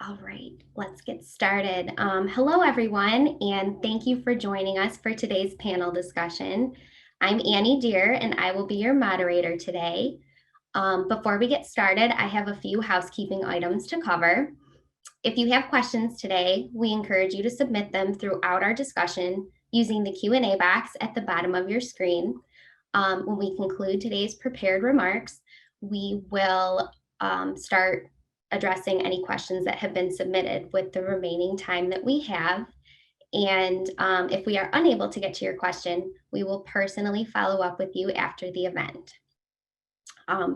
All right, let's get started. Hello, everyone, and thank you for joining us for today's panel discussion. I'm Annie Deer, and I will be your moderator today. Before we get started, I have a few housekeeping items to cover. If you have questions today, we encourage you to submit them throughout our discussion using the Q&A box at the bottom of your screen. When we conclude today's prepared remarks, we will start addressing any questions that have been submitted with the remaining time that we have. And if we are unable to get to your question, we will personally follow up with you after the event.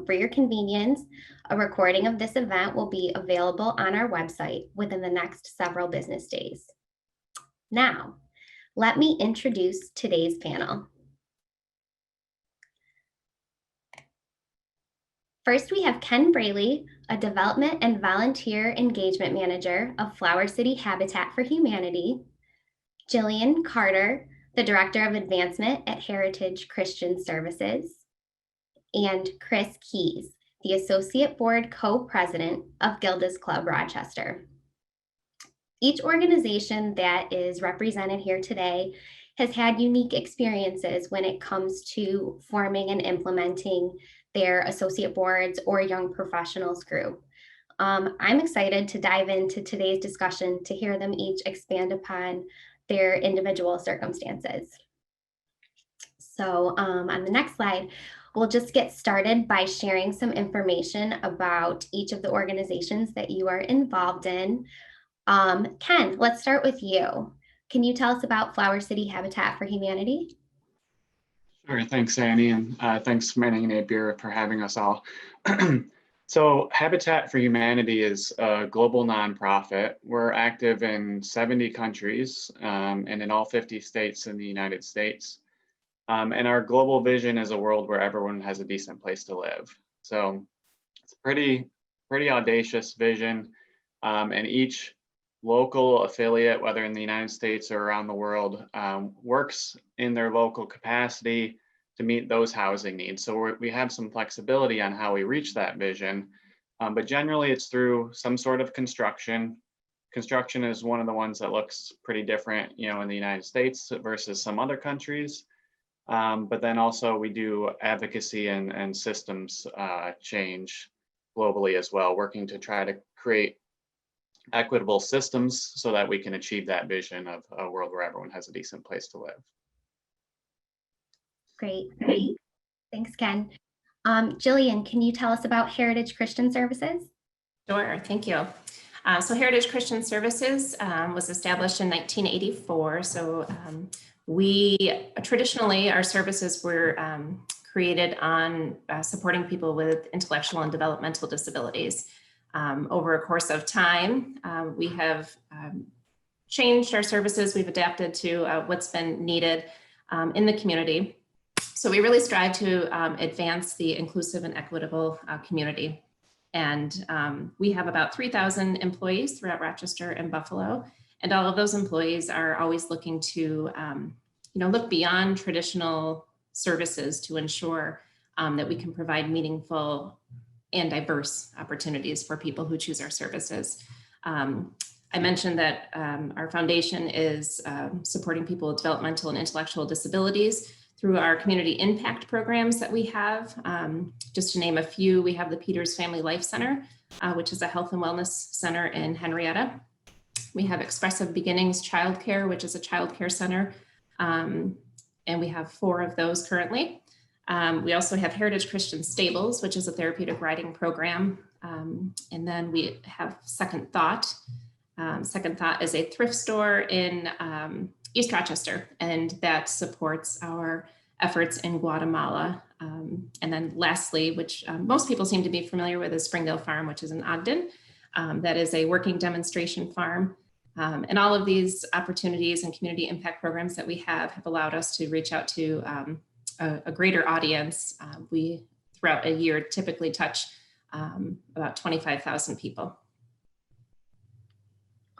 For your convenience, a recording of this event will be available on our website within the next several business days. Now, let me introduce today's panel. First, we have Ken Braley, a Development and Volunteer Engagement Manager of Flower City Habitat for Humanity, Jillian Carter, the Director of Advancement at Heritage Christian Services, and Chris Keys, the Associate Board Co-President of Gilda's Club Rochester. Each organization that is represented here today has had unique experiences when it comes to forming and implementing their associate boards or young professionals group. I'm excited to dive into today's discussion to hear them each expand upon their individual circumstances. So on the next slide, we'll just get started by sharing some information about each of the organizations that you are involved in. Ken, let's start with you. Can you tell us about Flower City Habitat for Humanity? Sure, thanks, Annie, and thanks, Manning and Napier, for having us all. So Habitat for Humanity is a global nonprofit. We're active in 70 countries and in all 50 states in the United States. And our global vision is a world where everyone has a decent place to live. So it's a pretty audacious vision, and each local affiliate, whether in the United States or around the world, works in their local capacity to meet those housing needs. So we have some flexibility on how we reach that vision, but generally it's through some sort of construction. Construction is one of the ones that looks pretty different, in the United States versus some other countries. But then also we do advocacy and systems change globally as well, working to try to create equitable systems so that we can achieve that vision of a world where everyone has a decent place to live. Great. Thanks, Ken. Jillian, can you tell us about Heritage Christian Services? Sure, thank you. So Heritage Christian Services was established in 1984. So we traditionally, our services were created on supporting people with intellectual and developmental disabilities. Over a course of time, we have changed our services. We've adapted to what's been needed in the community. So we really strive to advance the inclusive and equitable community. And we have about 3,000 employees throughout Rochester and Buffalo. And all of those employees are always looking to look beyond traditional services to ensure that we can provide meaningful and diverse opportunities for people who choose our services. I mentioned that our foundation is supporting people with developmental and intellectual disabilities through our community impact programs that we have. Just to name a few, we have the Peters Family Life Center, which is a health and wellness center in Henrietta. We have Expressive Beginnings Childcare, which is a childcare center, and we have 4 of those currently. We also have Heritage Christian Stables, which is a therapeutic riding program. And then we have Second Thought. Second Thought is a thrift store in East Rochester, and that supports our efforts in Guatemala. And then lastly, which most people seem to be familiar with, is Springdale Farm, which is in Ogden. That is a working demonstration farm. And all of these opportunities and community impact programs that we have allowed us to reach out to a greater audience. We, throughout a year, typically touch about 25,000 people.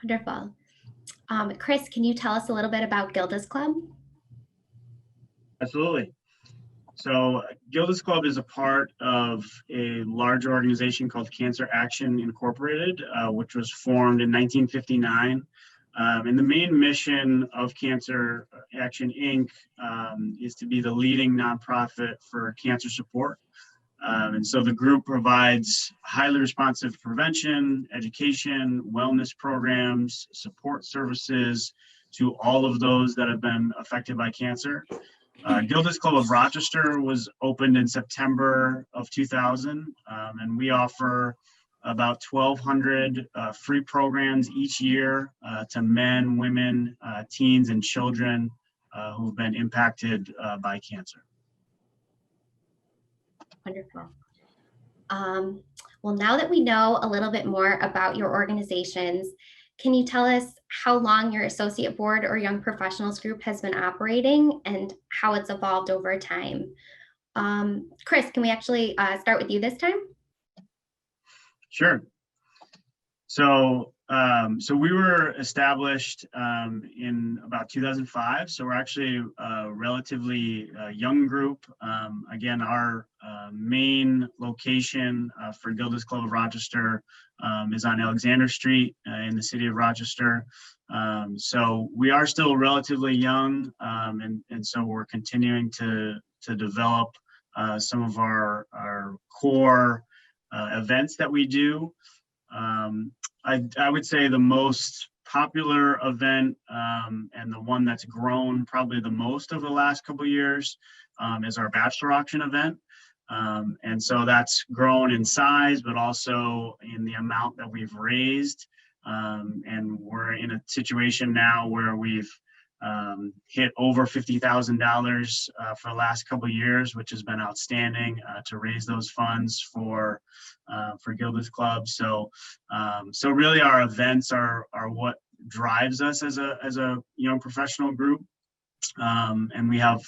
Wonderful. Chris, can you tell us a little bit about Gilda's Club? Absolutely. So Gilda's Club is a part of a larger organization called Cancer Action Incorporated, which was formed in 1959. And the main mission of Cancer Action Inc. Is to be the leading nonprofit for cancer support. And so the group provides highly responsive prevention, education, wellness programs, support services to all of those that have been affected by cancer. Gilda's Club of Rochester was opened in September of 2000, and we offer about 1,200 free programs each year to men, women, teens, and children who've been impacted by cancer. Wonderful. Well, now that we know a little bit more about your organizations, can you tell us how long your associate board or young professionals group has been operating and how it's evolved over time? Chris, can we actually start with you this time? Sure. So we were established in about 2005. So we're actually a relatively young group. Again, our main location for Gilda's Club of Rochester is on Alexander Street in the city of Rochester. So we are still relatively young, and so we're continuing to develop some of our core events that we do. I would say the most popular event and the one that's grown probably the most over the last couple of years is our bachelor auction event. And so that's grown in size, but also in the amount that we've raised. And we're in a situation now where we've hit over $50,000 for the last couple of years, which has been outstanding to raise those funds for Gilda's Club. So really our events are what drives us as a young professional group. And we have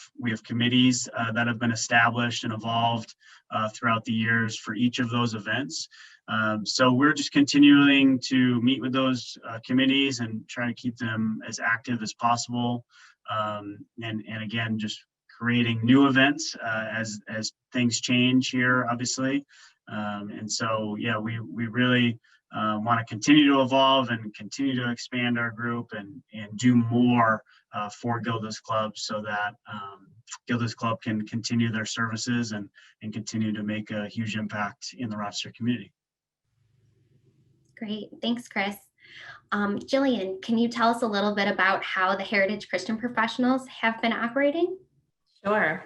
committees that have been established and evolved throughout the years for each of those events. So we're just continuing to meet with those committees and try to keep them as active as possible. And again, just creating new events as things change here, obviously. And so, yeah, we really want to continue to evolve and continue to expand our group and do more for Gilda's Club so that Gilda's Club can continue their services and continue to make a huge impact in the Rochester community. Great, thanks, Chris. Jillian, can you tell us a little bit about how the Heritage Christian Professionals have been operating? Sure.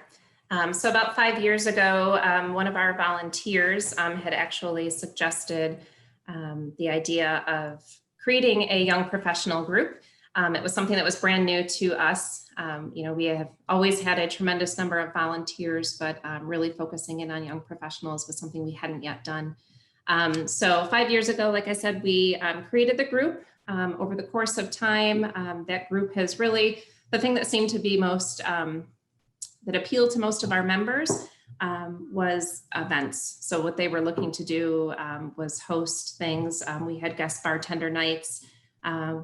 So about 5 years ago, one of our volunteers had actually suggested the idea of creating a young professional group. It was something that was brand new to us. We have always had a tremendous number of volunteers, but really focusing in on young professionals was something we hadn't yet done. So 5 years ago, like I said, we created the group. Over the course of time, that group has really, the thing that seemed to be most, that appealed to most of our members was events. So what they were looking to do was host things. We had guest bartender nights.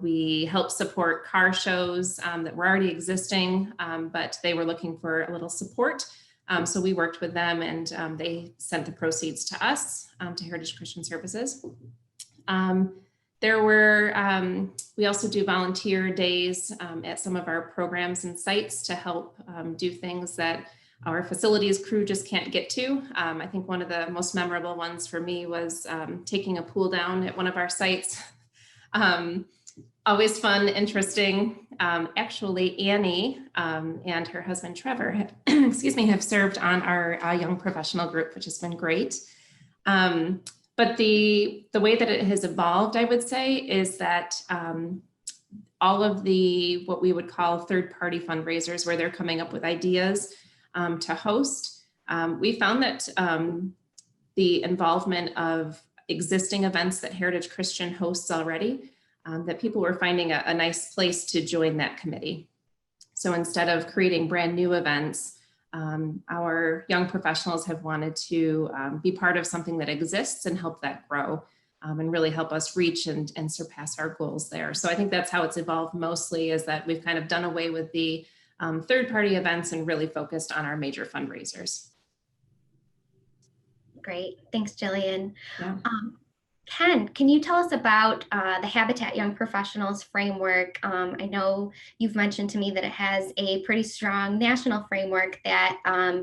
We helped support car shows that were already existing, but they were looking for a little support. So we worked with them and they sent the proceeds to us, to Heritage Christian Services. We also do volunteer days at some of our programs and sites to help do things that our facilities crew just can't get to. I think one of the most memorable ones for me was taking a pool down at one of our sites. Always fun, interesting. Actually, Annie and her husband Trevor have, have served on our young professional group, which has been great. But the way that it has evolved, I would say, is that all of the what we would call third-party fundraisers, where they're coming up with ideas to host, we found that the involvement of existing events that Heritage Christian hosts already, that people were finding a nice place to join that committee. So instead of creating brand new events, our young professionals have wanted to be part of something that exists and help that grow and really help us reach and surpass our goals there. So I think that's how it's evolved mostly, is that we've kind of done away with the third-party events and really focused on our major fundraisers. Great. Thanks, Jillian. Yeah. Ken, can you tell us about the Habitat Young Professionals framework? I know you've mentioned to me that it has a pretty strong national framework that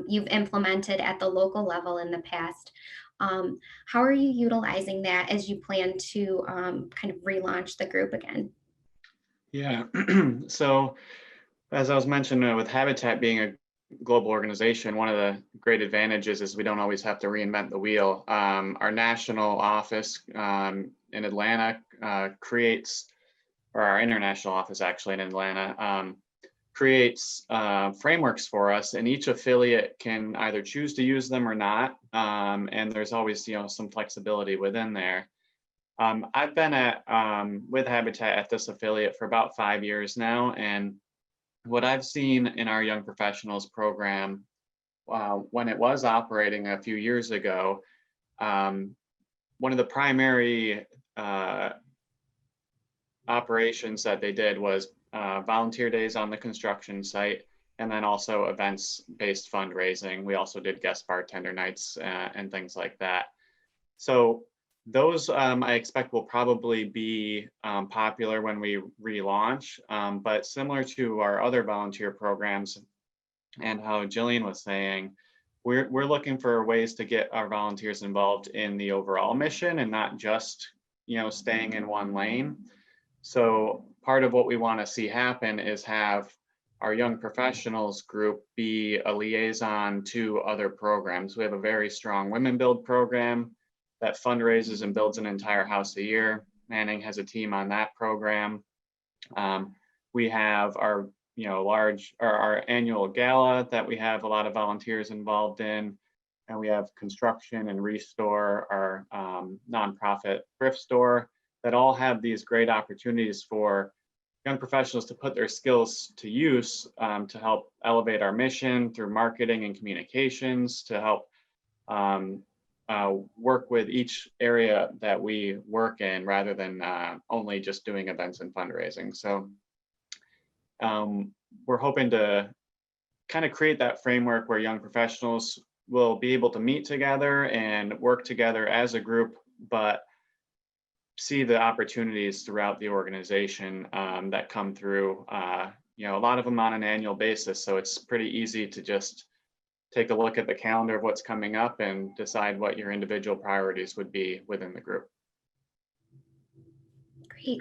you've implemented at the local level in the past. How are you utilizing that as you plan to kind of relaunch the group again? Yeah, so as I was mentioning, with Habitat being a global organization, one of the great advantages is we don't always have to reinvent the wheel. Our national office in Atlanta creates, or our international office actually in Atlanta, creates frameworks for us, and each affiliate can either choose to use them or not. And there's always, some flexibility within there. I've been with Habitat at this affiliate for about 5 years now, and what I've seen in our young professionals program, when it was operating a few years ago, one of the primary operations that they did was volunteer days on the construction site, and then also events-based fundraising. We also did guest bartender nights and things like that. So those I expect will probably be popular when we relaunch, but similar to our other volunteer programs and how Jillian was saying, we're looking for ways to get our volunteers involved in the overall mission and not just, staying in one lane. So part of what we want to see happen is have our young professionals group be a liaison to other programs. We have a very strong Women Build program that fundraises and builds an entire house a year. Manning has a team on that program. We have our, our annual gala that we have a lot of volunteers involved in, and we have construction and restore, our nonprofit thrift store, that all have these great opportunities for young professionals to put their skills to use to help elevate our mission through marketing and communications, to help work with each area that we work in rather than only just doing events and fundraising. So we're hoping to kind of create that framework where young professionals will be able to meet together and work together as a group, but see the opportunities throughout the organization that come through, a lot of them on an annual basis. So it's pretty easy to just take a look at the calendar of what's coming up and decide what your individual priorities would be within the group. Great.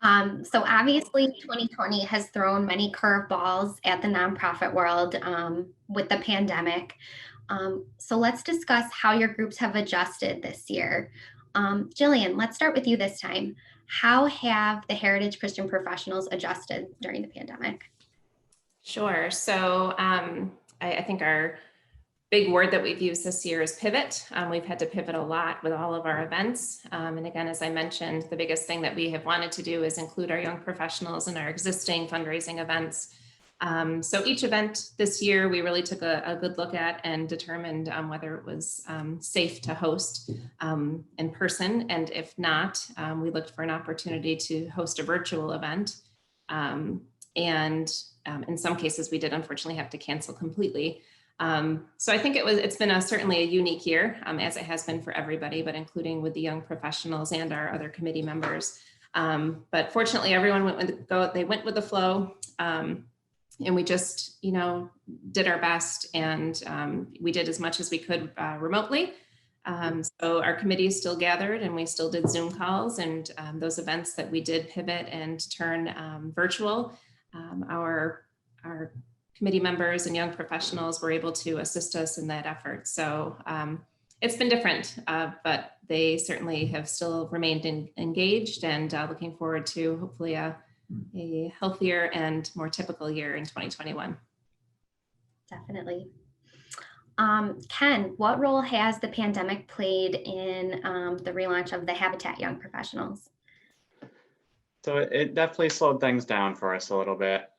So obviously 2020 has thrown many curveballs at the nonprofit world with the pandemic. So let's discuss how your groups have adjusted this year. Jillian, let's start with you this time. How have the Heritage Christian Professionals adjusted during the pandemic? Sure. So I think our big word that we've used this year is pivot. We've had to pivot a lot with all of our events. And again, as I mentioned, the biggest thing that we have wanted to do is include our young professionals in our existing fundraising events. So each event this year, we really took a good look at and determined whether it was safe to host in person. And if not, we looked for an opportunity to host a virtual event. And in some cases, we did unfortunately have to cancel completely. So I think it's been certainly a unique year, as it has been for everybody, but including with the young professionals and our other committee members. But fortunately, everyone went with the flow. And we just, did our best, and we did as much as we could remotely. So our committee is still gathered, and we still did Zoom calls, and those events that we did pivot and turn virtual, our committee members and young professionals were able to assist us in that effort. So it's been different, but they certainly have still remained engaged, and looking forward to hopefully a healthier and more typical year in 2021. Definitely. Ken, what role has the pandemic played in the relaunch of the Habitat Young Professionals? So it definitely slowed things down for us a little bit.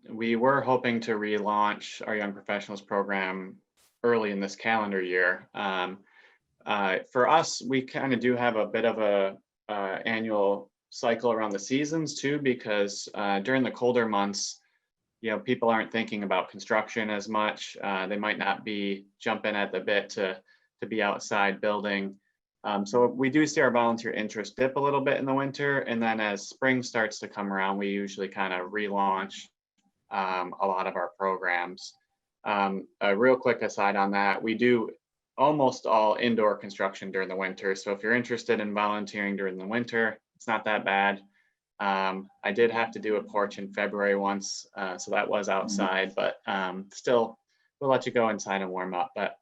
We were hoping to relaunch our Young Professionals program early in this calendar year. For us, we kind of do have a bit of a annual cycle around the seasons too, because during the colder months, people aren't thinking about construction as much. They might not be jumping at the bit to be outside building. So we do see our volunteer interest dip a little bit in the winter, and then as spring starts to come around, we usually kind of relaunch a lot of our programs. A real quick aside on that, we do almost all indoor construction during the winter. So if you're interested in volunteering during the winter, it's not that bad. I did have to do a porch in February once, so that was outside, but still, we'll let you go inside and warm up. But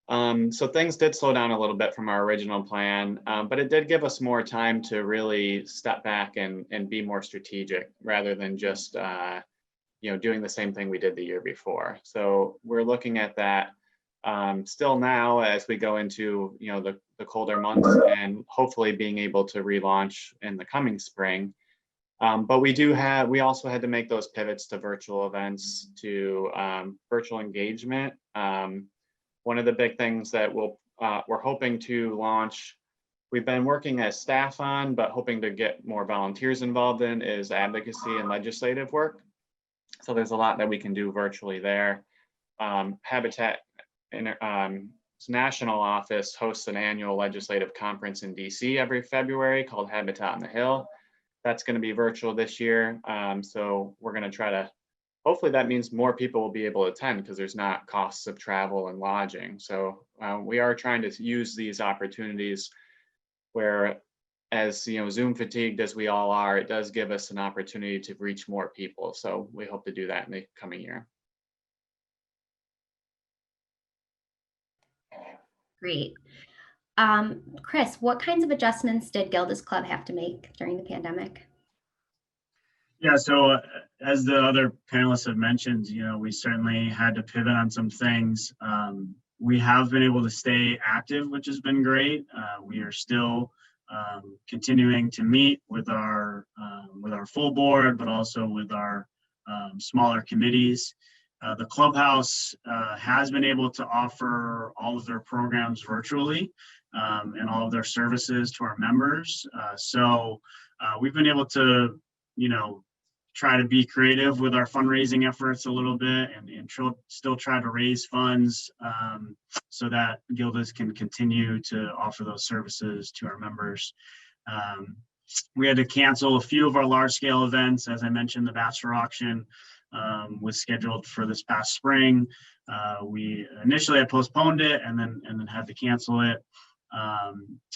so things did slow down a little bit from our original plan, but it did give us more time to really step back and be more strategic rather than just doing the same thing we did the year before. So we're looking at that still now as we go into the colder months, and hopefully being able to relaunch in the coming spring. But we also had to make those pivots to virtual events, to virtual engagement. One of the big things that we're hoping to launch, we've been working as staff on, but hoping to get more volunteers involved in, is advocacy and legislative work. So there's a lot that we can do virtually there. Habitat national office hosts an annual legislative conference in DC every February called Habitat on the Hill. That's going to be virtual this year. So we're going to try to, hopefully that means more people will be able to attend because there's not costs of travel and lodging. So we are trying to use these opportunities where, as Zoom fatigued as we all are, it does give us an opportunity to reach more people. So we hope to do that in the coming year. Great. Chris, what kinds of adjustments did Gilda's Club have to make during the pandemic? Yeah, so as the other panelists have mentioned, we certainly had to pivot on some things. We have been able to stay active, which has been great. We are still continuing to meet with our full board, but also with our smaller committees. The clubhouse has been able to offer all of their programs virtually and all of their services to our members. So we've been able to, try to be creative with our fundraising efforts a little bit and still try to raise funds so that Gilda's can continue to offer those services to our members. We had to cancel a few of our large scale events. As I mentioned, the bachelor auction was scheduled for this past spring. We initially had postponed it and then had to cancel it.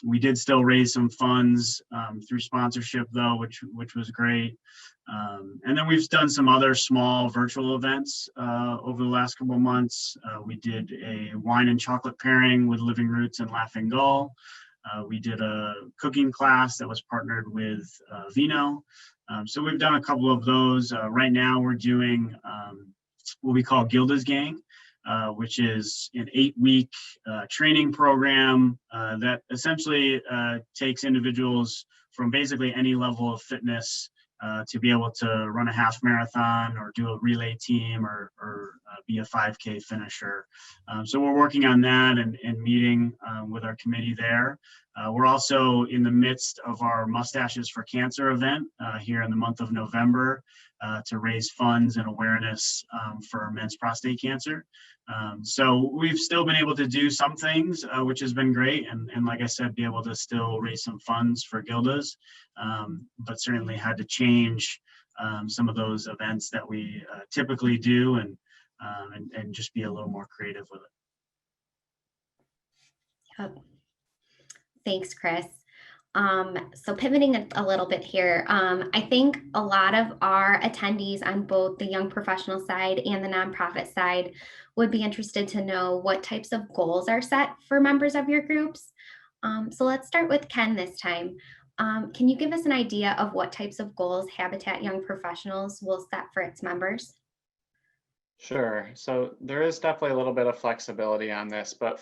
We did still raise some funds through sponsorship though, which was great. And then we've done some other small virtual events over the last couple of months. We did a wine and chocolate pairing with Living Roots and Laughing Gull. We did a cooking class that was partnered with Vino. So we've done a couple of those. Right now we're doing what we call Gilda's Gang, which is an 8-week training program that essentially takes individuals from basically any level of fitness to be able to run a half marathon or do a relay team or be a 5K finisher. So we're working on that and meeting with our committee there. We're also in the midst of our Mustaches for Cancer event here in the month of November to raise funds and awareness for men's prostate cancer. So we've still been able to do some things, which has been great. And like I said, be able to still raise some funds for Gilda's, but certainly had to change some of those events that we typically do and just be a little more creative with it. Yep. Thanks, Chris. So pivoting a little bit here, I think a lot of our attendees on both the young professional side and the nonprofit side would be interested to know what types of goals are set for members of your groups. So let's start with Ken this time. Can you give us an idea of what types of goals Habitat Young Professionals will set for its members? Sure. So there is definitely a little bit of flexibility on this, but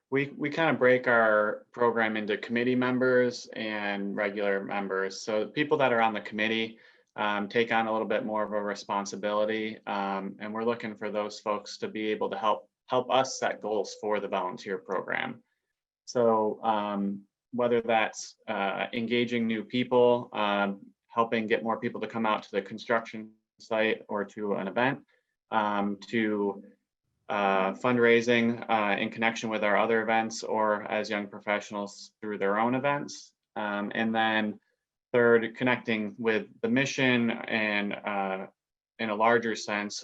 we kind of break our program into committee members and regular members. So people that are on the committee take on a little bit more of a responsibility, and we're looking for those folks to be able to help us set goals for the volunteer program. So whether that's engaging new people, helping get more people to come out to the construction site or to an event, to fundraising in connection with our other events, or as young professionals through their own events. And then third, connecting with the mission and in a larger sense,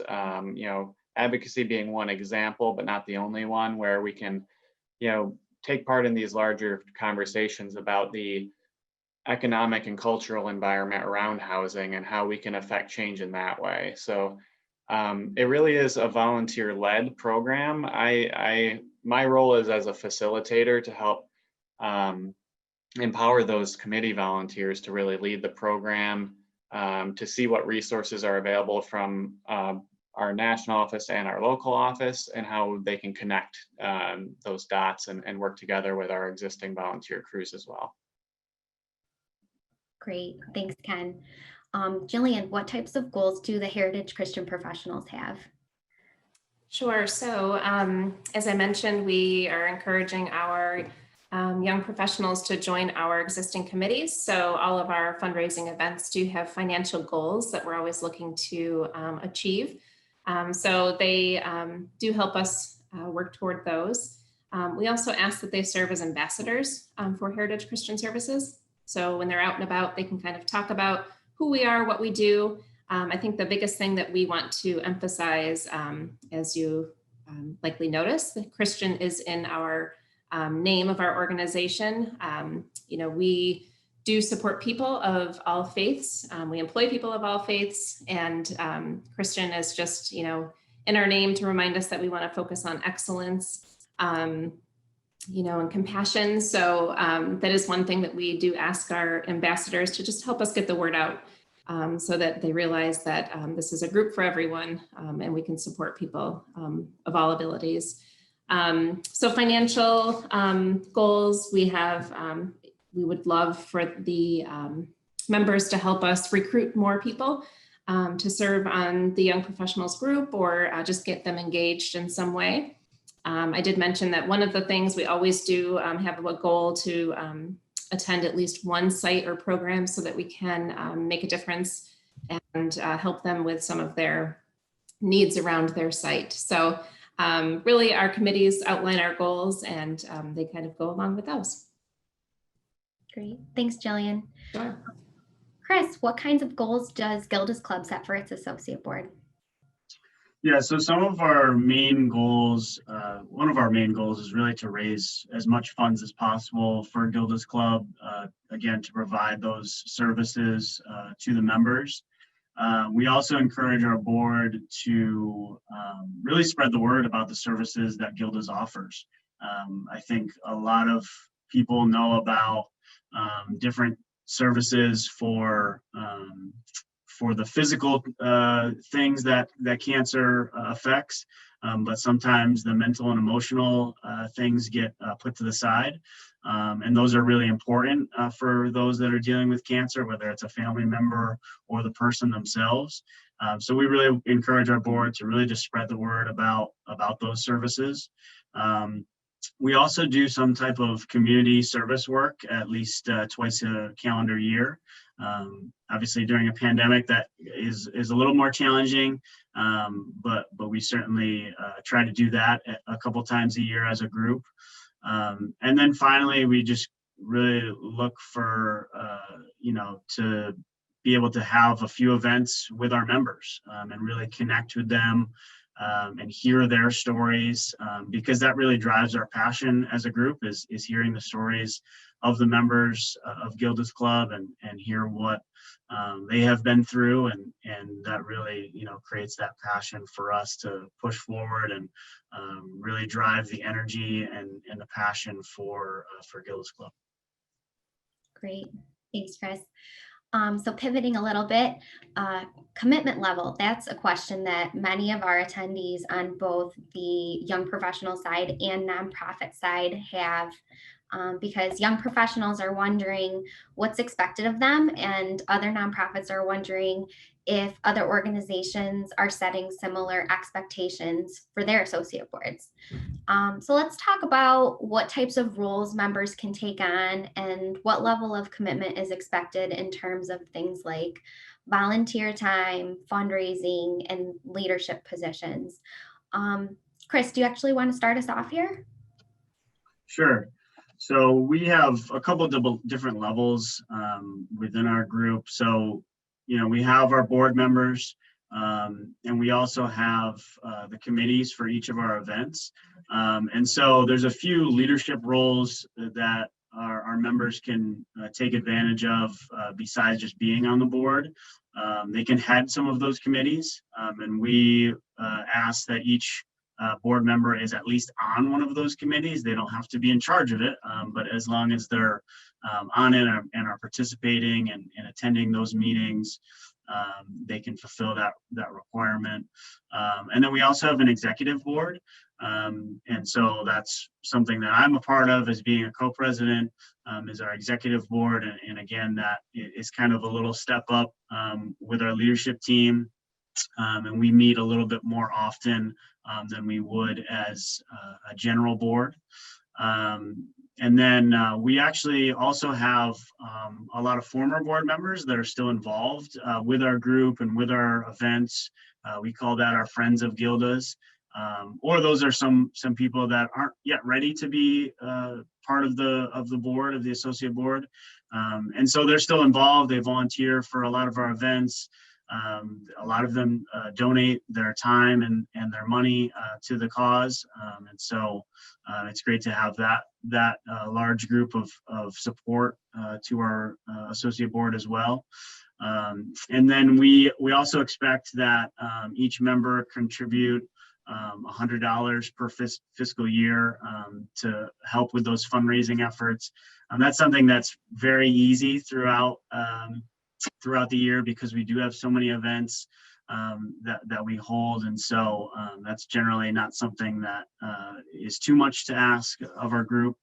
advocacy being one example, but not the only one, where we can, take part in these larger conversations about the economic and cultural environment around housing and how we can affect change in that way. So it really is a volunteer-led program. My role is as a facilitator to help empower those committee volunteers to really lead the program, to see what resources are available from our national office and our local office, and how they can connect those dots and work together with our existing volunteer crews as well. Great, thanks, Ken. Jillian, what types of goals do the Heritage Christian Professionals have? Sure. So as I mentioned, we are encouraging our young professionals to join our existing committees. So all of our fundraising events do have financial goals that we're always looking to achieve. So they do help us work toward those. We also ask that they serve as ambassadors for Heritage Christian Services. So when they're out and about, they can kind of talk about who we are, what we do. I think the biggest thing that we want to emphasize, as you likely notice, that Christian is in our name of our organization. We do support people of all faiths. We employ people of all faiths, and Christian is just, in our name to remind us that we want to focus on excellence, and compassion. So that is one thing that we do ask our ambassadors to just help us get the word out, so that they realize that this is a group for everyone, and we can support people of all abilities. So financial goals, we have, we would love for the members to help us recruit more people to serve on the Young Professionals group, or just get them engaged in some way. I did mention that one of the things we always do have a goal to attend at least one site or program so that we can make a difference and help them with some of their needs around their site. So really our committees outline our goals, and they kind of go along with those. Great, thanks, Jillian. Sure. Chris, what kinds of goals does Gilda's Club set for its associate board? Yeah, so some of our main goals, one of our main goals is really to raise as much funds as possible for Gilda's Club, again, to provide those services to the members. We also encourage our board to really spread the word about the services that Gilda's offers. I think a lot of people know about different services for the physical things that cancer affects, but sometimes the mental and emotional things get put to the side. And those are really important for those that are dealing with cancer, whether it's a family member or the person themselves. So we really encourage our board to really just spread the word about those services. We also do some type of community service work at least twice a calendar year. Obviously during a pandemic that is a little more challenging, but we certainly try to do that a couple times a year as a group. And then finally, we just really look for, to be able to have a few events with our members and really connect with them and hear their stories, because that really drives our passion as a group is hearing the stories of the members of Gilda's Club and hear what they have been through, and that really, creates that passion for us to push forward and really drive the energy and the passion for Gilda's Club. Great, thanks, Chris. So pivoting a little bit, commitment level, that's a question that many of our attendees on both the young professional side and nonprofit side have because young professionals are wondering what's expected of them, and other nonprofits are wondering if other organizations are setting similar expectations for their associate boards. So let's talk about what types of roles members can take on and what level of commitment is expected in terms of things like volunteer time, fundraising, and leadership positions. Chris, do you actually want to start us off here? Sure. So we have a couple of different levels within our group. So, we have our board members, and we also have the committees for each of our events. And so there's a few leadership roles that our members can take advantage of besides just being on the board. They can head some of those committees, and we ask that each board member is at least on one of those committees. They don't have to be in charge of it, but as long as they're on it and are participating and attending those meetings, they can fulfill that requirement. And then we also have an executive board. And so that's something that I'm a part of as being a co-president, is our executive board. And again, that is kind of a little step up with our leadership team. And we meet a little bit more often than we would as a general board. And then we actually also have a lot of former board members that are still involved with our group and with our events. We call that our Friends of Gildas. Or those are some people that aren't yet ready to be part of the board, of the associate board. And so they're still involved. They volunteer for a lot of our events. A lot of them donate their time and their money to the cause. And so it's great to have that large group of support to our associate board as well. And then we also expect that each member contribute $100 per fiscal year to help with those fundraising efforts. That's something that's very easy throughout the year because we do have so many events that we hold. And so that's generally not something that is too much to ask of our group.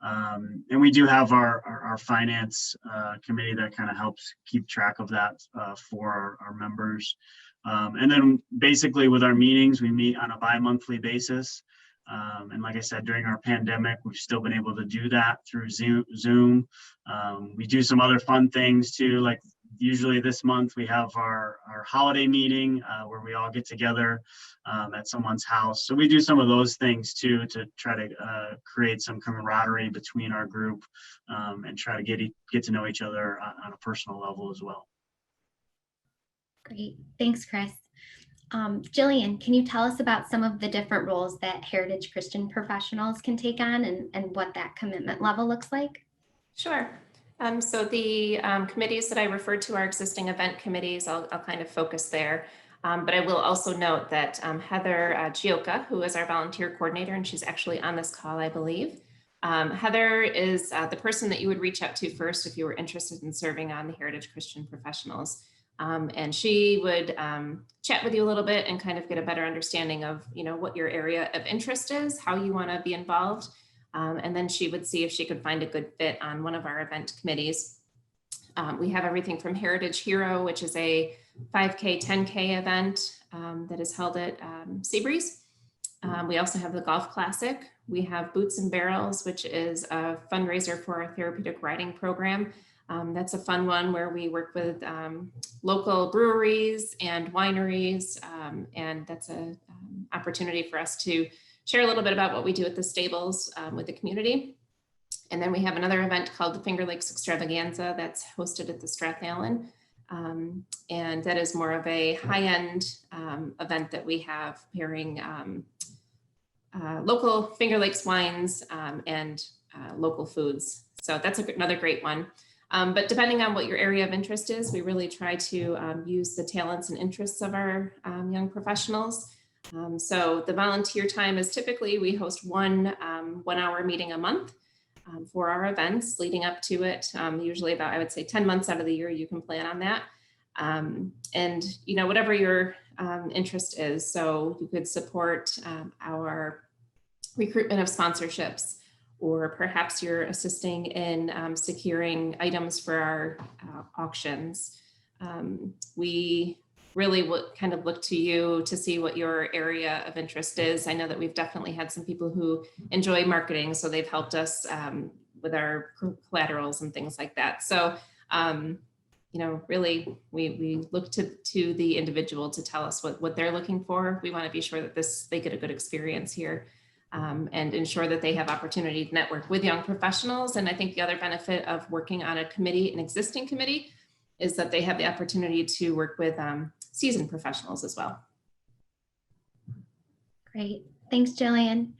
And we do have our finance committee that kind of helps keep track of that for our members. And then basically with our meetings, we meet on a bi-monthly basis. And like I said, during our pandemic, we've still been able to do that through Zoom. We do some other fun things too, like usually this month we have our holiday meeting where we all get together at someone's house. So we do some of those things too to try to create some camaraderie between our group and try to get to know each other on a personal level as well. Great, thanks, Chris. Jillian, can you tell us about some of the different roles that Heritage Christian professionals can take on and what that commitment level looks like? Sure. So the committees that I referred to are existing event committees. I'll kind of focus there. But I will also note that Heather Gioka, who is our volunteer coordinator, and she's actually on this call, I believe. Heather is the person that you would reach out to first if you were interested in serving on the Heritage Christian Professionals. And she would chat with you a little bit and kind of get a better understanding of, what your area of interest is, how you want to be involved. And then she would see if she could find a good fit on one of our event committees. We have everything from Heritage Hero, which is a 5K, 10K event that is held at Seabreeze. We also have the Golf Classic. We have Boots and Barrels, which is a fundraiser for our therapeutic riding program. That's a fun one where we work with local breweries and wineries, and that's an opportunity for us to share a little bit about what we do at the stables with the community. And then we have another event called the Finger Lakes Extravaganza that's hosted at the Strathallan. And that is more of a high-end event that we have pairing local Finger Lakes wines and local foods. So that's another great one. But depending on what your area of interest is, we really try to use the talents and interests of our young professionals. So the volunteer time is typically we host one 1 hour meeting a month for our events leading up to it. Usually about, I would say 10 months out of the year, you can plan on that. And, whatever your interest is. So you could support our recruitment of sponsorships, or perhaps you're assisting in securing items for our auctions. We really kind of look to you to see what your area of interest is. I know that we've definitely had some people who enjoy marketing, so they've helped us with our collaterals and things like that. So, you know, really, we look to the individual to tell us what they're looking for. We want to be sure that they get a good experience here, and ensure that they have opportunity to network with young professionals. And I think the other benefit of working on a committee, an existing committee, is that they have the opportunity to work with seasoned professionals as well. Great. Thanks, Jillian.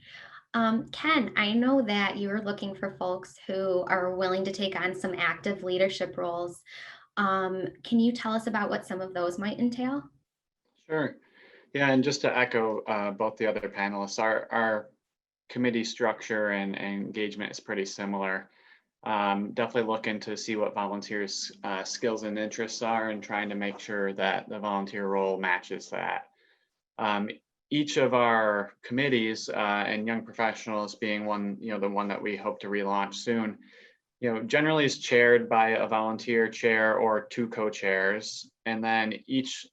Ken, I know that you're looking for folks who are willing to take on some active leadership roles. Can you tell us about what some of those might entail? Sure. Yeah, and just to echo both the other panelists, our committee structure and engagement is pretty similar. Definitely looking to see what volunteers' skills and interests are, and trying to make sure that the volunteer role matches that. Each of our committees and young professionals being one, the one that we hope to relaunch soon, generally is chaired by a volunteer chair or two co-chairs, and then each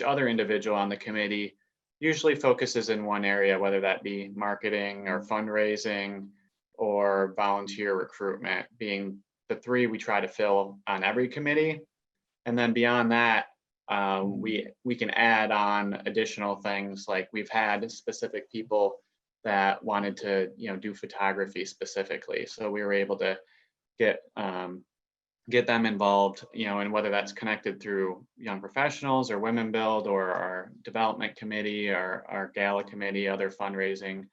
other individual on the committee usually focuses in one area, whether that be marketing or fundraising or volunteer recruitment, being the three we try to fill on every committee. And then beyond that, we can add on additional things, like we've had specific people that wanted to do photography specifically, so we were able to get them involved, and whether that's connected through young professionals or Women Build or our development committee or our gala committee, other fundraising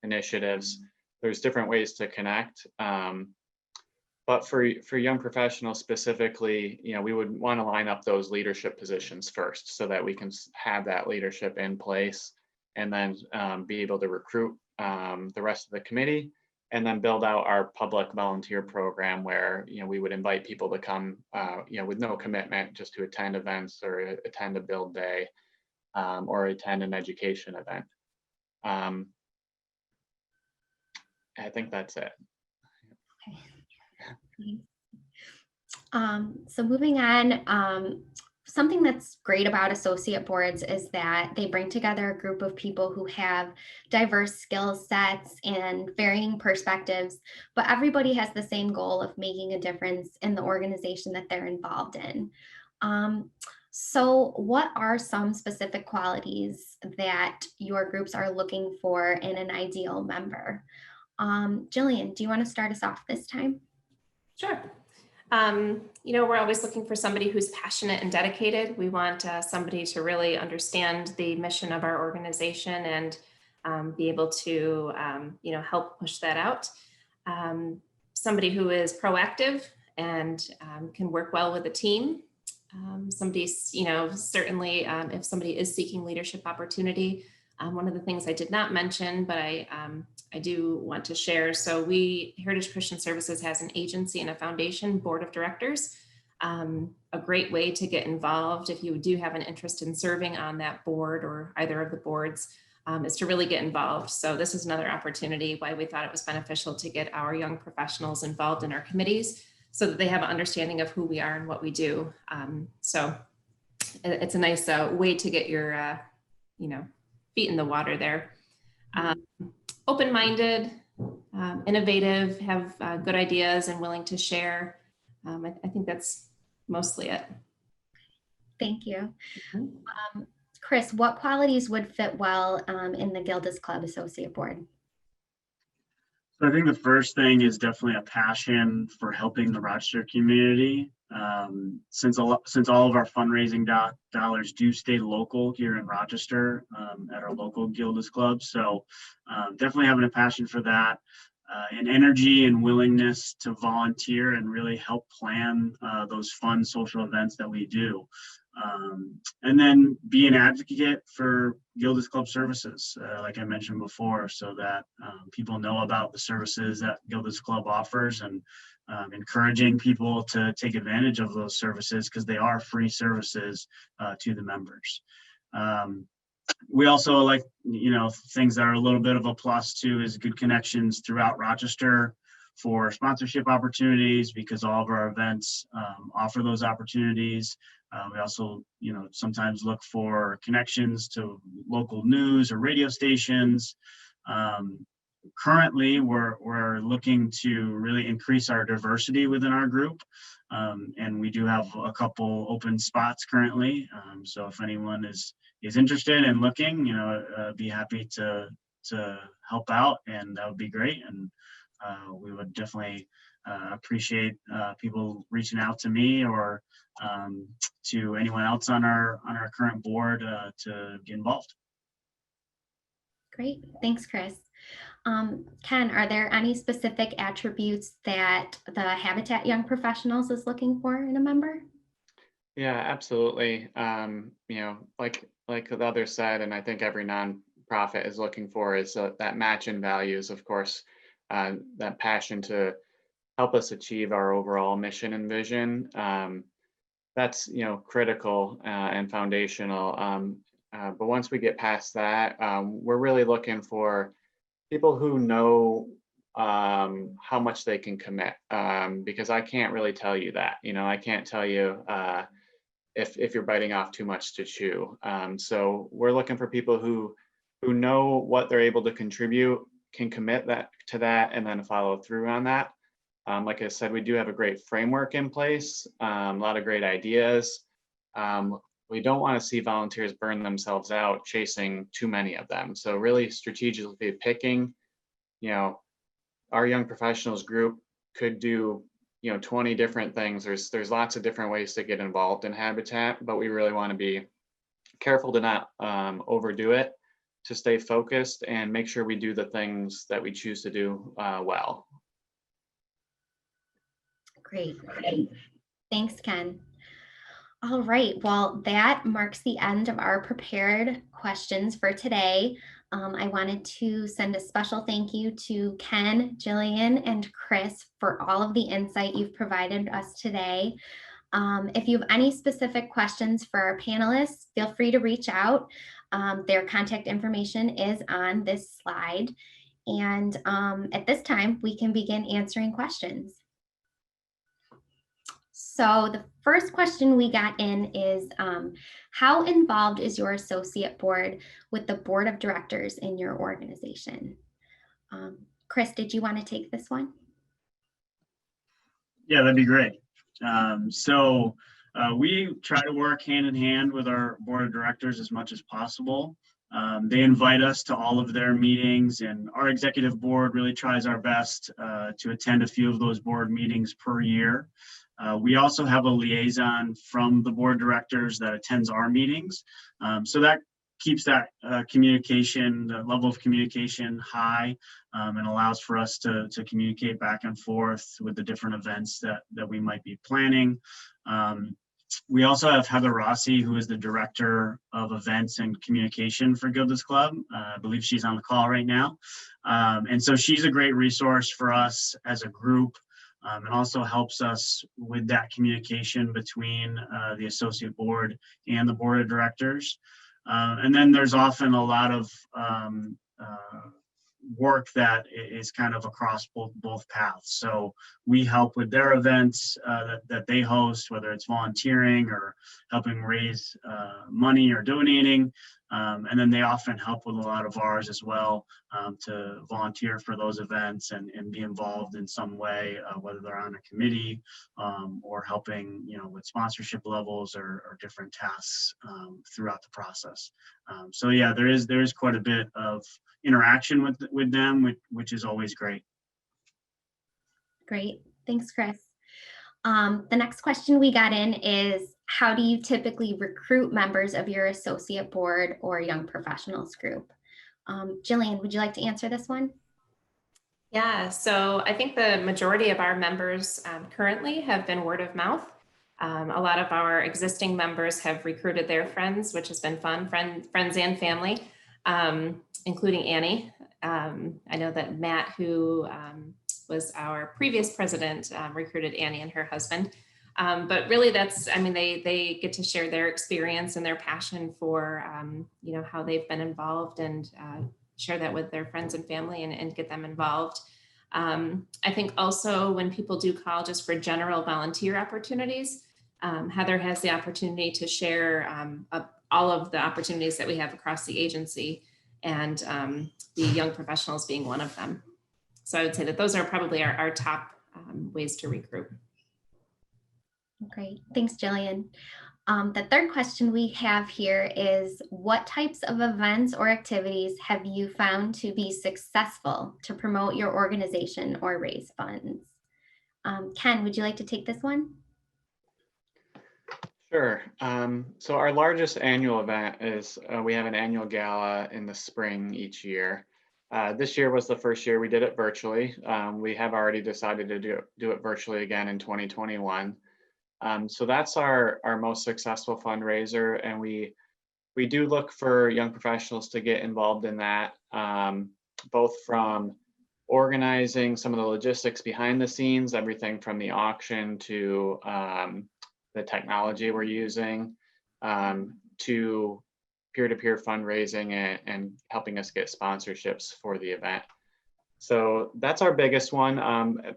initiatives. There's different ways to connect, but for young professionals specifically, we would want to line up those leadership positions first, so that we can have that leadership in place, and then be able to recruit the rest of the committee, and then build out our public volunteer program, where we would invite people to come, with no commitment, just to attend events or attend a build day, or attend an education event. I think that's it. Okay. So moving on, something that's great about associate boards is that they bring together a group of people who have diverse skill sets and varying perspectives, but everybody has the same goal of making a difference in the organization that they're involved in. So what are some specific qualities that your groups are looking for in an ideal member? Jillian, do you want to start us off this time? Sure. We're always looking for somebody who's passionate and dedicated. We want somebody to really understand the mission of our organization and be able to, help push that out. Somebody who is proactive and can work well with a team. Somebody, certainly if somebody is seeking leadership opportunity. One of the things I did not mention, but I do want to share. So Heritage Christian Services has an agency and a foundation board of directors. A great way to get involved, if you do have an interest in serving on that board or either of the boards, is to really get involved. So this is another opportunity why we thought it was beneficial to get our young professionals involved in our committees, so that they have an understanding of who we are and what we do. So it's a nice way to get your, feet in the water there. Open-minded, innovative, have good ideas and willing to share. I think that's mostly it. Thank you. Chris, what qualities would fit well in the Gilda's Club Associate Board? So I think the first thing is definitely a passion for helping the Rochester community. Since all of our fundraising dollars do stay local here in Rochester at our local Gilda's Club. So definitely having a passion for that, and energy and willingness to volunteer and really help plan those fun social events that we do. And then be an advocate for Gilda's Club services, like I mentioned before, so that people know about the services that Gilda's Club offers, and encouraging people to take advantage of those services, because they are free services to the members. We also like, things that are a little bit of a plus too is good connections throughout Rochester for sponsorship opportunities, because all of our events offer those opportunities. We also, sometimes look for connections to local news or radio stations. Currently, we're looking to really increase our diversity within our group. And we do have a couple open spots currently. So if anyone is interested in looking, be happy to help out, and that would be great. And we would definitely appreciate people reaching out to me or to anyone else on our current board to get involved. Great, thanks, Chris. Ken, are there any specific attributes that the Habitat Young Professionals is looking for in a member? Yeah, absolutely. Like the other said, and I think every nonprofit is looking for, is that match in values, of course, that passion to help us achieve our overall mission and vision. That's critical and foundational. But once we get past that, we're really looking for people who know how much they can commit, because I can't really tell you that. I can't tell you if you're biting off too much to chew. So we're looking for people who know what they're able to contribute, can commit to that, and then follow through on that. Like I said, we do have a great framework in place, a lot of great ideas. We don't want to see volunteers burn themselves out chasing too many of them. So really strategically picking, our young professionals group could do 20 different things. There's lots of different ways to get involved in Habitat, but we really want to be careful to not overdo it, to stay focused and make sure we do the things that we choose to do well. Great. Thanks, Ken. All right, well, that marks the end of our prepared questions for today. I wanted to send a special thank you to Ken, Jillian, and Chris for all of the insight you've provided us today. If you have any specific questions for our panelists, feel free to reach out. Their contact information is on this slide. And at this time, we can begin answering questions. So the first question we got in is, how involved is your associate board with the board of directors in your organization? Chris, did you want to take this one? Yeah, that'd be great. So we try to work hand in hand with our board of directors as much as possible. They invite us to all of their meetings, and our executive board really tries our best to attend a few of those board meetings per year. We also have a liaison from the board of directors that attends our meetings. So that keeps that communication, the level of communication high, and allows for us to communicate back and forth with the different events that we might be planning. We also have Heather Rossi, who is the director of events and communication for Gilda's Club. I believe she's on the call right now. And so she's a great resource for us as a group, and also helps us with that communication between the associate board and the board of directors. And then there's often a lot of work that is kind of across both paths. So we help with their events that they host, whether it's volunteering or helping raise money or donating. And then they often help with a lot of ours as well, to volunteer for those events and be involved in some way, whether they're on a committee or helping, with sponsorship levels or different tasks throughout the process. So yeah, there is quite a bit of interaction with them, which is always great. Great, thanks, Chris. The next question we got in is, how do you typically recruit members of your associate board or young professionals group? Jillian, would you like to answer this one? Yeah, so I think the majority of our members currently have been word of mouth. A lot of our existing members have recruited their friends, which has been fun, friends and family, including Annie. I know that Matt, who was our previous president, recruited Annie and her husband. But really they get to share their experience and their passion for, how they've been involved, and share that with their friends and family, and get them involved. I think also when people do call just for general volunteer opportunities, Heather has the opportunity to share all of the opportunities that we have across the agency, and the young professionals being one of them. So I would say that those are probably our top ways to recruit. Great, thanks, Jillian. The third question we have here is, what types of events or activities have you found to be successful to promote your organization or raise funds? Ken, would you like to take this one? Sure. So our largest annual event is we have an annual gala in the spring each year. This year was the first year we did it virtually. We have already decided to do it virtually again in 2021. So that's our most successful fundraiser, and we do look for young professionals to get involved in that, both from organizing some of the logistics behind the scenes, everything from the auction to the technology we're using, to peer-to-peer fundraising and helping us get sponsorships for the event. So that's our biggest one.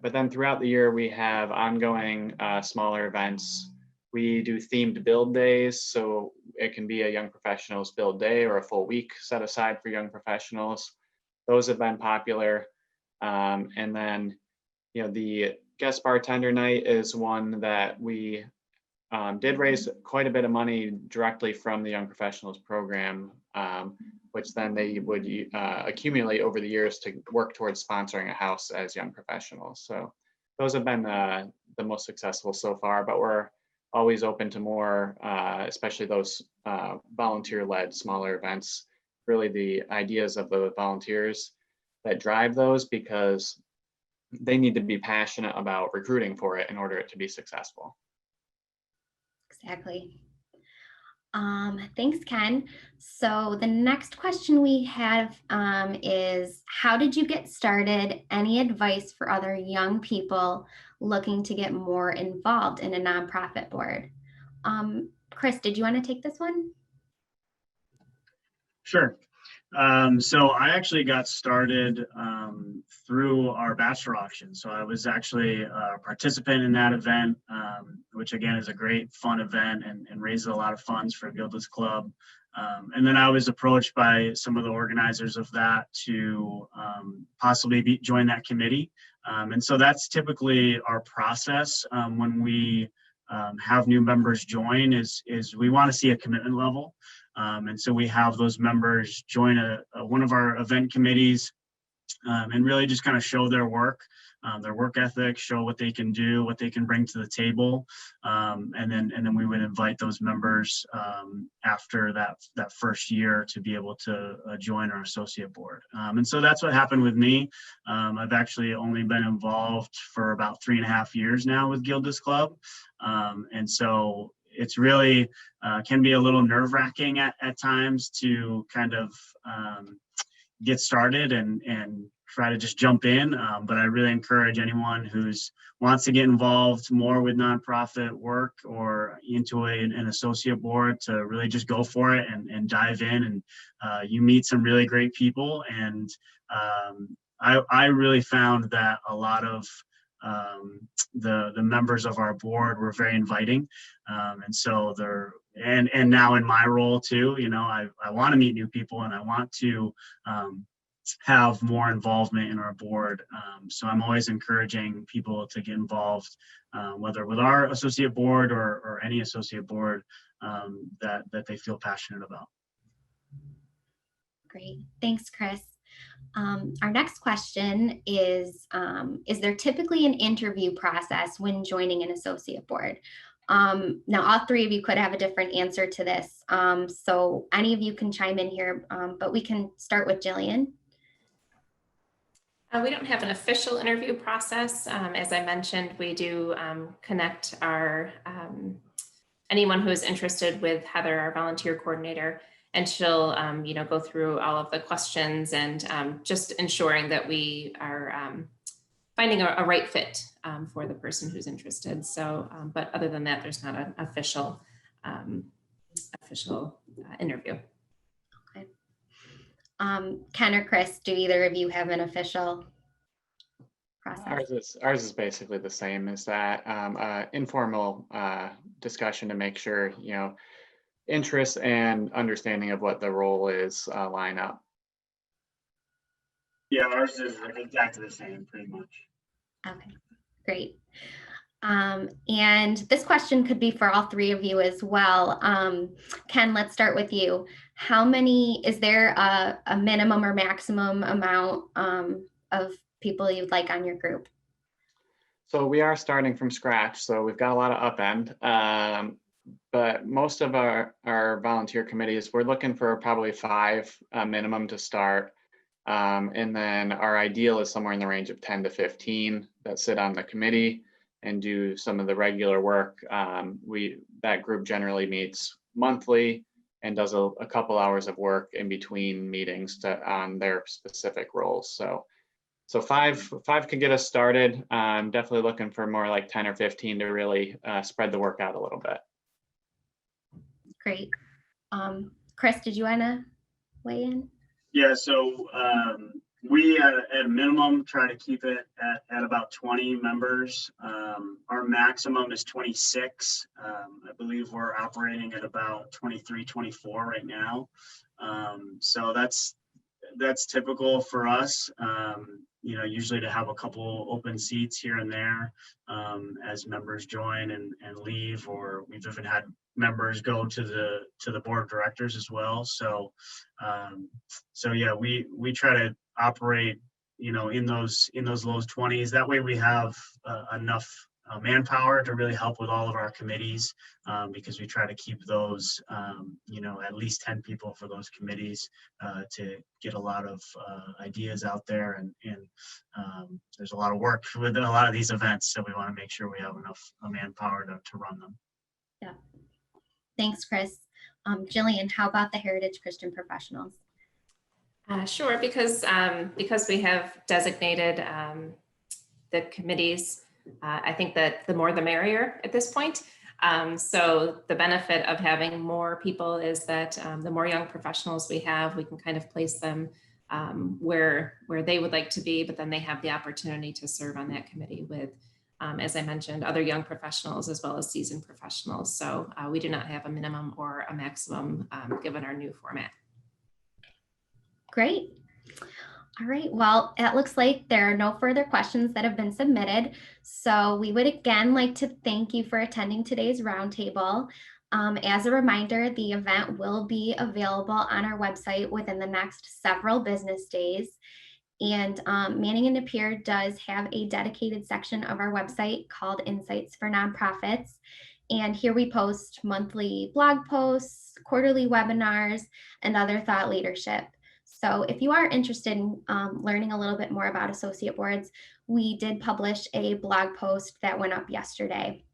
But then throughout the year, we have ongoing smaller events. We do themed build days. So it can be a young professionals build day or a full week set aside for young professionals. Those have been popular. And then, the guest bartender night is one that we did raise quite a bit of money directly from the Young Professionals program, which then they would accumulate over the years to work towards sponsoring a house as young professionals. So those have been the most successful so far, but we're always open to more, especially those volunteer-led smaller events. Really the ideas of the volunteers that drive those, because they need to be passionate about recruiting for it in order it to be successful. Exactly. Thanks, Ken. So the next question we have is, how did you get started? Any advice for other young people looking to get more involved in a nonprofit board? Chris, did you want to take this one? Sure. So I actually got started through our bachelor auction. So I was actually a participant in that event, which again is a great fun event and raises a lot of funds for Gilda's Club. And then I was approached by some of the organizers of that to possibly join that committee. And so that's typically our process when we have new members join is we want to see a commitment level. And so we have those members join one of our event committees and really just kind of show their work ethic, show what they can do, what they can bring to the table. And then we would invite those members after that first year to be able to join our associate board. And so that's what happened with me. I've actually only been involved for about 3.5 years now with Gilda's Club. And so it's really can be a little nerve-wracking at times to kind of get started and try to just jump in. But I really encourage anyone who's wants to get involved more with nonprofit work or into an associate board to really just go for it and dive in. And you meet some really great people. And I really found that a lot of the members of our board were very inviting. And so and now in my role too, I want to meet new people and I want to have more involvement in our board. So I'm always encouraging people to get involved, whether with our associate board or any associate board that they feel passionate about. Great, thanks, Chris. Our next question is there typically an interview process when joining an associate board? Now, all three of you could have a different answer to this. So any of you can chime in here, but we can start with Jillian. We don't have an official interview process. As I mentioned, we do connect our anyone who is interested with Heather, our volunteer coordinator, and she'll go through all of the questions and just ensuring that we are finding a right fit for the person who's interested. So, but other than that, there's not an official interview. Okay. Ken or Chris, do either of you have an official process? Ours is basically the same as that, informal discussion to make sure, interest and understanding of what the role is line up. Yeah, ours is exactly the same, pretty much. Okay, great. And this question could be for all three of you as well. Ken, let's start with you. Is there a minimum or maximum amount of people you'd like on your group? So we are starting from scratch, so we've got a lot of upend. But most of our volunteer committees, we're looking for probably 5 minimum to start. And then our ideal is somewhere in the range of 10 to 15 that sit on the committee and do some of the regular work. That group generally meets monthly and does a couple hours of work in between meetings on their specific roles. So five could get us started. I'm definitely looking for more like 10 or 15 to really spread the work out a little bit. Great. Chris, did you want to weigh in? Yeah, so we at a minimum try to keep it at about 20 members. Our maximum is 26. I believe we're operating at about 23, 24 right now. So that's typical for us. Usually to have a couple open seats here and there as members join and leave, or we've even had members go to the board of directors as well. So yeah, we try to operate in those low 20s. That way we have enough manpower to really help with all of our committees, because we try to keep those at least 10 people for those committees to get a lot of ideas out there, and there's a lot of work with a lot of these events, so we want to make sure we have enough manpower to run them. Yeah. Thanks, Chris. Jillian, how about the Heritage Christian Professionals? Sure, because we have designated the committees, I think that the more the merrier at this point. So the benefit of having more people is that the more young professionals we have, we can kind of place them where they would like to be, but then they have the opportunity to serve on that committee with, as I mentioned, other young professionals as well as seasoned professionals. So we do not have a minimum or a maximum given our new format. Great. All right, well, it looks like there are no further questions that have been submitted. So we would again like to thank you for attending today's roundtable. As a reminder, the event will be available on our website within the next several business days. And Manning and Napier does have a dedicated section of our website called Insights for Nonprofits. And here we post monthly blog posts, quarterly webinars, and other thought leadership. So if you are interested in learning a little bit more about associate boards, we did publish a blog post that went up yesterday.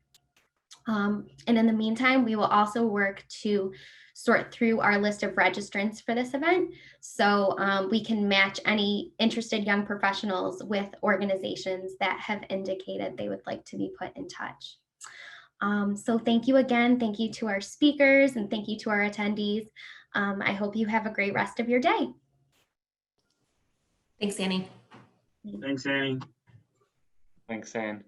And in the meantime, we will also work to sort through our list of registrants for this event, so we can match any interested young professionals with organizations that have indicated they would like to be put in touch. So thank you again. Thank you to our speakers and thank you to our attendees. I hope you have a great rest of your day. Thanks, Annie. Thanks, Annie. Thanks, Anne.